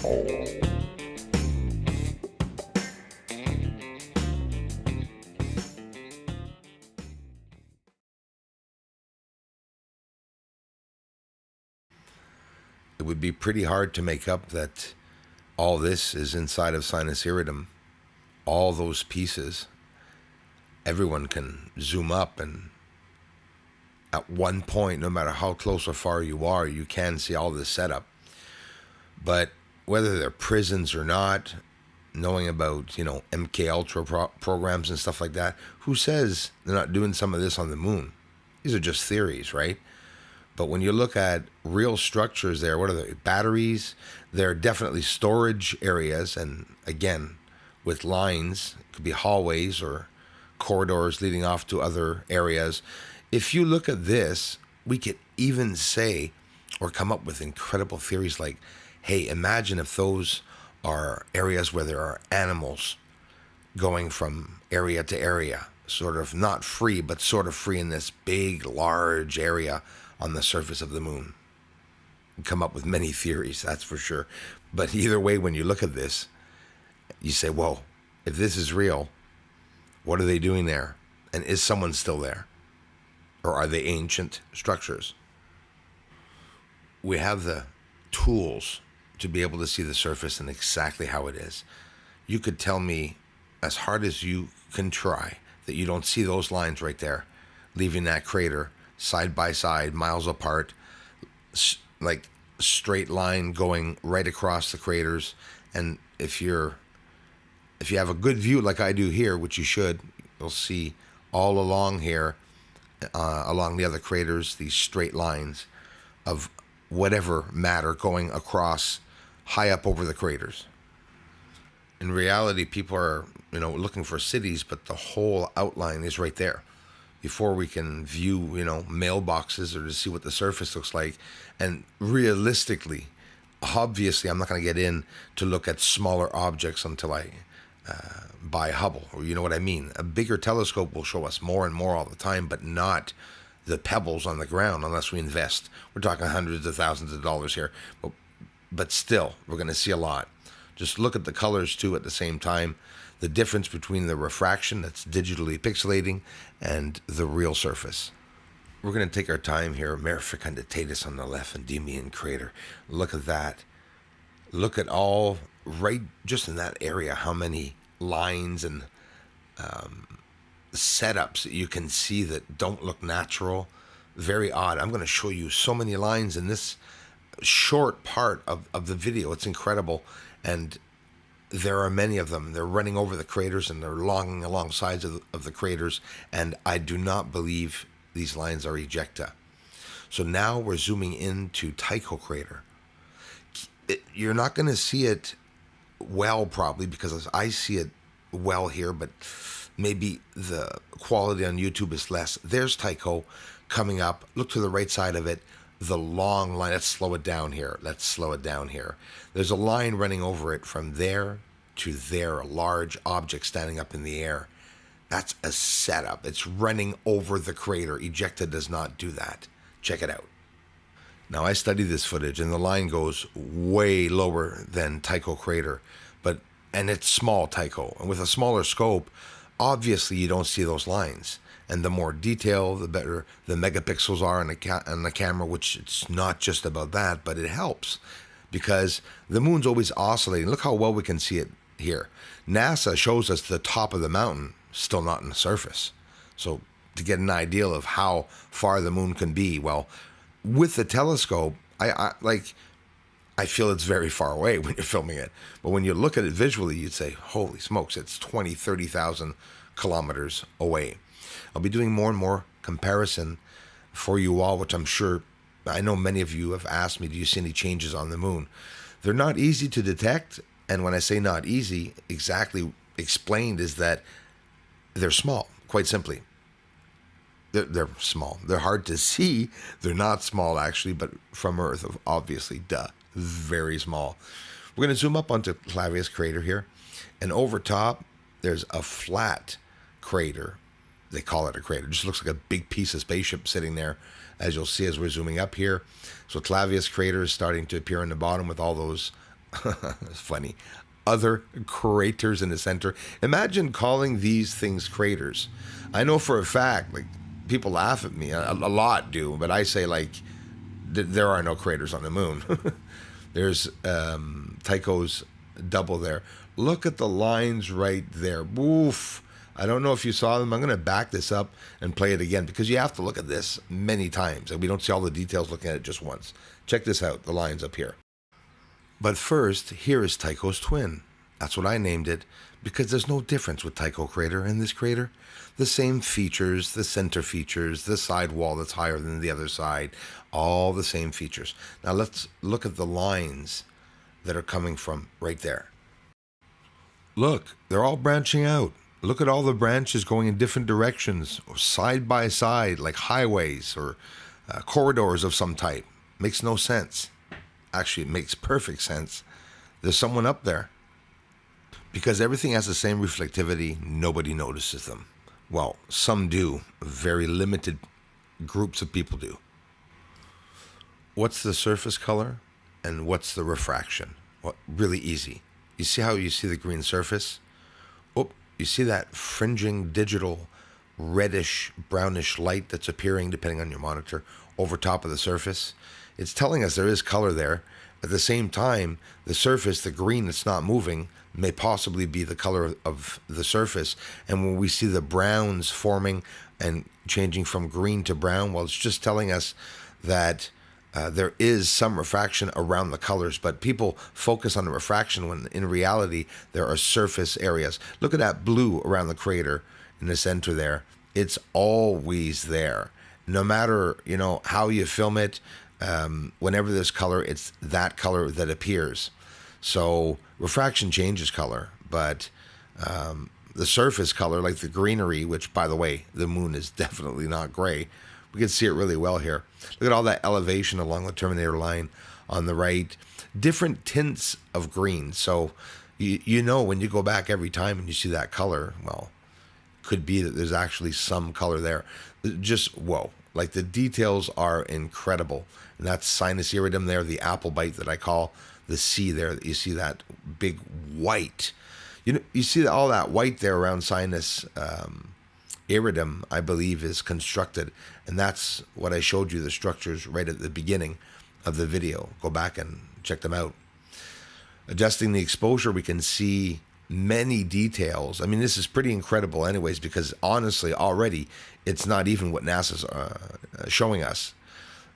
It would be pretty hard to make up that all this is inside of Sinus Iridum. All those pieces, everyone can zoom up, and at one point, no matter how close or far you are, you can see all this setup. But whether they're prisons or not, knowing about, MK Ultra programs and stuff like that, who says they're not doing some of this on the moon? These are just theories, right? But when you look at real structures there, what are they? Batteries? They're definitely storage areas. And again, with lines, it could be hallways or corridors leading off to other areas. If you look at this, we could even say or come up with incredible theories like, hey, imagine if those are areas where there are animals going from area to area, sort of not free, but sort of free in this big, large area on the surface of the moon. You come up with many theories, that's for sure. But either way, when you look at this, you say, whoa, if this is real, what are they doing there? And is someone still there? Or are they ancient structures? We have the tools to be able to see the surface and exactly how it is. You could tell me as hard as you can try that you don't see those lines right there, leaving that crater side by side, miles apart, like straight line going right across the craters. And if you have a good view like I do here, which you should, you'll see all along here, along the other craters, these straight lines of whatever matter going across high up over the craters. In reality, people are, looking for cities, but the whole outline is right there. Before we can view, mailboxes or to see what the surface looks like. And realistically, obviously, I'm not going to get in to look at smaller objects until I buy Hubble, or you know what I mean. A bigger telescope will show us more and more all the time, but not the pebbles on the ground unless we invest. We're talking hundreds of thousands of dollars here, but still, we're going to see a lot. Just look at the colors too at the same time. The difference between the refraction that's digitally pixelating and the real surface. We're going to take our time here. Mare Fecunditatis on the left, Endymion crater. Look at that. Look at all, right just in that area, how many lines and setups that you can see that don't look natural. Very odd. I'm going to show you so many lines in this short part of the video. It's incredible. And there are many of them. They're running over the craters and they're longing along sides of the craters. And I do not believe these lines are ejecta. So now we're zooming into Tycho crater. You're not going to see it well, probably, because I see it well here, but maybe the quality on YouTube is less. There's Tycho coming up. Look to the right side of it. The long line. Let's slow it down here. There's a line running over it from there to there, a large object standing up in the air. That's a setup. It's running over the crater. Ejecta does not do that. Check it out. Now, I studied this footage, and the line goes way lower than Tycho crater, and it's small Tycho. And with a smaller scope, obviously you don't see those lines. And the more detail, the better the megapixels are on the camera, which it's not just about that, but it helps because the moon's always oscillating. Look how well we can see it here. NASA shows us the top of the mountain, still not in the surface. So to get an idea of how far the moon can be, well, with the telescope, I feel it's very far away when you're filming it. But when you look at it visually, you'd say, holy smokes, it's 20, 30,000 kilometers away. I'll be doing more and more comparison for you all, which I know many of you have asked me, do you see any changes on the moon? They're not easy to detect. And when I say not easy, exactly explained is that they're small, quite simply. They're small. They're hard to see. They're not small, actually, but from Earth, obviously, very small. We're going to zoom up onto Clavius crater here. And over top, there's a flat crater. They call it a crater. It just looks like a big piece of spaceship sitting there, as you'll see as we're zooming up here. So Clavius crater is starting to appear on the bottom with all those It's funny. Other craters in the center. Imagine calling these things craters. I know for a fact, like, people laugh at me. A lot do, but I say, like, there are no craters on the moon. There's Tycho's double there. Look at the lines right there. Woof. I don't know if you saw them. I'm going to back this up and play it again because you have to look at this many times. And we don't see all the details looking at it just once. Check this out, the lines up here. But first, here is Tycho's twin. That's what I named it because there's no difference with Tycho crater and this crater. The same features, the center features, the side wall that's higher than the other side, all the same features. Now let's look at the lines that are coming from right there. Look, they're all branching out. Look at all the branches going in different directions, or side by side, like highways or corridors of some type. Makes no sense. Actually, it makes perfect sense. There's someone up there. Because everything has the same reflectivity, nobody notices them. Well, some do. Very limited groups of people do. What's the surface color and what's the refraction? Well, really easy. You see how you see the green surface? Oh, you see that fringing digital reddish, brownish light that's appearing, depending on your monitor, over top of the surface? It's telling us there is color there. At the same time, the surface, the green that's not moving, may possibly be the color of the surface. And when we see the browns forming and changing from green to brown, well, it's just telling us that there is some refraction around the colors, but people focus on the refraction when in reality there are surface areas. Look at that blue around the crater in the center there. It's always there. No matter, how you film it, whenever there's color, it's that color that appears. So refraction changes color, but the surface color, like the greenery, which, by the way, the moon is definitely not gray. We can see it really well here. Look at all that elevation along the Terminator line on the right. Different tints of green. So you know when you go back every time and you see that color, well, could be that there's actually some color there. Just, whoa. Like, the details are incredible. And that's sinus iridum there, the apple bite that I call the C there. You see that big white. You see all that white there around sinus iridum, I believe, is constructed. And that's what I showed you, the structures right at the beginning of the video. Go back and check them out. Adjusting the exposure, we can see many details. I mean, this is pretty incredible anyways, because honestly, already, it's not even what NASA's showing us.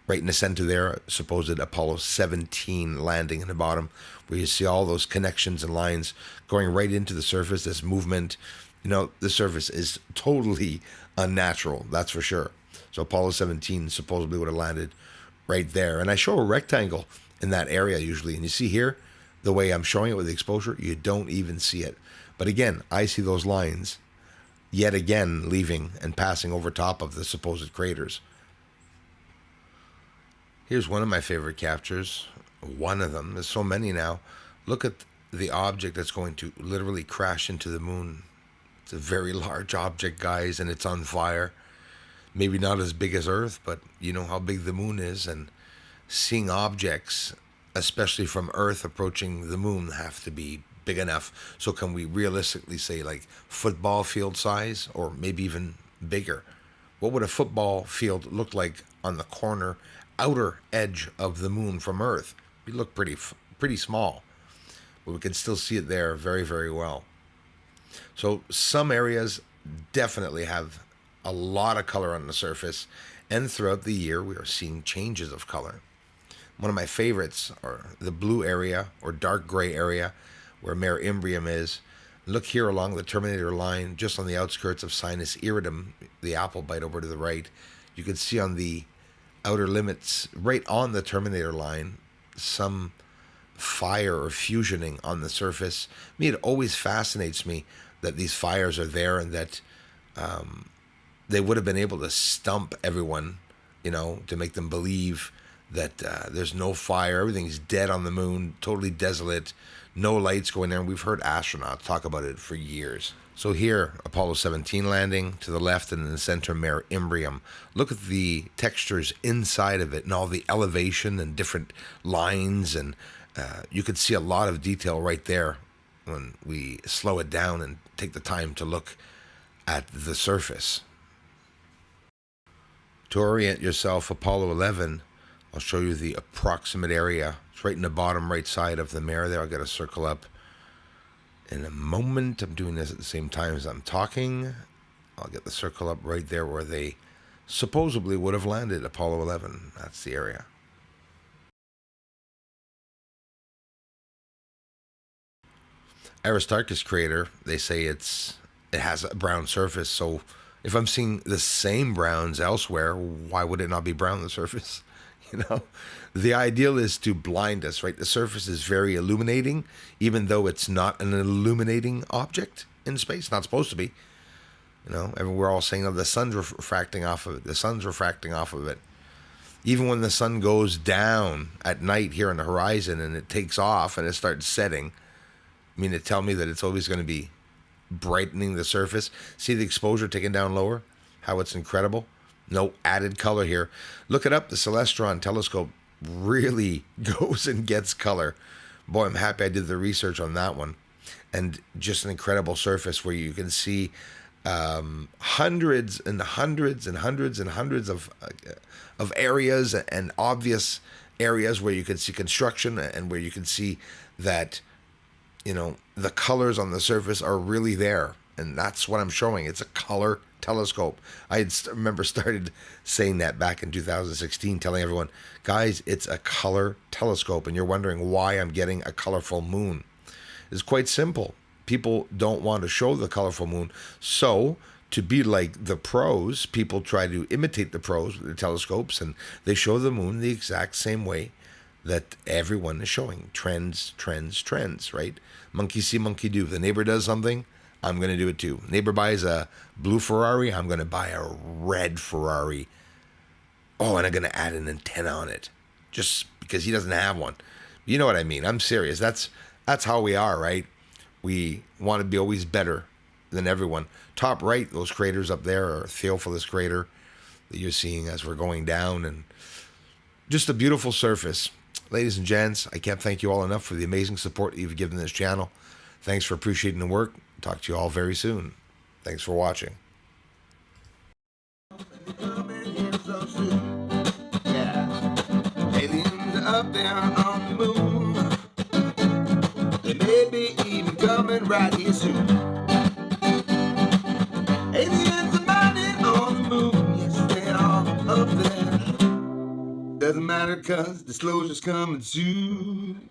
Right in the center there, supposed Apollo 17 landing in the bottom, where you see all those connections and lines going right into the surface, this movement. The surface is totally unnatural, that's for sure. So Apollo 17 supposedly would have landed right there. And I show a rectangle in that area usually. And you see here, the way I'm showing it with the exposure, you don't even see it. But again, I see those lines yet again leaving and passing over top of the supposed craters. Here's one of my favorite captures. One of them. There's so many now. Look at the object that's going to literally crash into the moon. It's a very large object, guys, and it's on fire. Maybe not as big as Earth, but you know how big the moon is. And seeing objects, especially from Earth approaching the moon, have to be big enough. So can we realistically say, like, football field size, or maybe even bigger? What would a football field look like on the corner outer edge of the moon from Earth? We look pretty small, but we can still see it there very, very well. So some areas definitely have a lot of color on the surface, and throughout the year we are seeing changes of color. One of my favorites are the blue area or dark gray area where Mare Imbrium is. Look here along the Terminator line, just on the outskirts of sinus iridum, the apple bite over to the right. You can see on the outer limits, right on the Terminator line, some fire or fusioning on the surface. It always fascinates me that these fires are there, and that they would have been able to stump everyone, to make them believe that there's no fire, everything's dead on the moon, totally desolate, no lights going there. And we've heard astronauts talk about it for years. So here, Apollo 17 landing, to the left and in the center, Mare Imbrium. Look at the textures inside of it and all the elevation and different lines and You could see a lot of detail right there when we slow it down and take the time to look at the surface. To orient yourself, Apollo 11, I'll show you the approximate area. It's right in the bottom right side of the mirror there. I'll get a circle up in a moment. I'm doing this at the same time as I'm talking. I'll get the circle up right there where they supposedly would have landed, Apollo 11. That's the area. Aristarchus crater, they say it has a brown surface, so if I'm seeing the same browns elsewhere, why would it not be brown on the surface? You know, the ideal is to blind us, right? The surface is very illuminating, even though it's not an illuminating object in space. Not supposed to be. You know, we're all saying, oh, the sun's refracting off of it. The sun's refracting off of it. Even when the sun goes down at night here on the horizon and it takes off and it starts setting, I mean, to tell me that it's always going to be brightening the surface. See the exposure taken down lower? How it's incredible. No added color here. Look it up. The Celestron telescope really goes and gets color. Boy, I'm happy I did the research on that one. And just an incredible surface where you can see hundreds and hundreds and hundreds and hundreds of areas and obvious areas where you can see construction and where you can see that, you know, the colors on the surface are really there. And that's what I'm showing. It's a color telescope. I remember started saying that back in 2016, telling everyone, guys, it's a color telescope. And you're wondering why I'm getting a colorful moon. It's quite simple. People don't want to show the colorful moon. So to be like the pros, people try to imitate the pros with the telescopes, and they show the moon the exact same way that everyone is showing. Trends, trends, trends, right? Monkey see, monkey do. If the neighbor does something, I'm going to do it too. Neighbor buys a blue Ferrari, I'm going to buy a red Ferrari. Oh, and I'm going to add an antenna on it just because he doesn't have one. You know what I mean? I'm serious. That's how we are, right? We want to be always better than everyone. Top right, those craters up there are Theophilus crater that you're seeing as we're going down, and just a beautiful surface. Ladies and gents, I can't thank you all enough for the amazing support that you've given this channel. Thanks for appreciating the work. Talk to you all very soon. Thanks for watching. Aliens up there on the moon. They may be even coming right here soon. Aliens are mining on the moon. Yes, they are up there. Doesn't matter, cause disclosure's coming soon.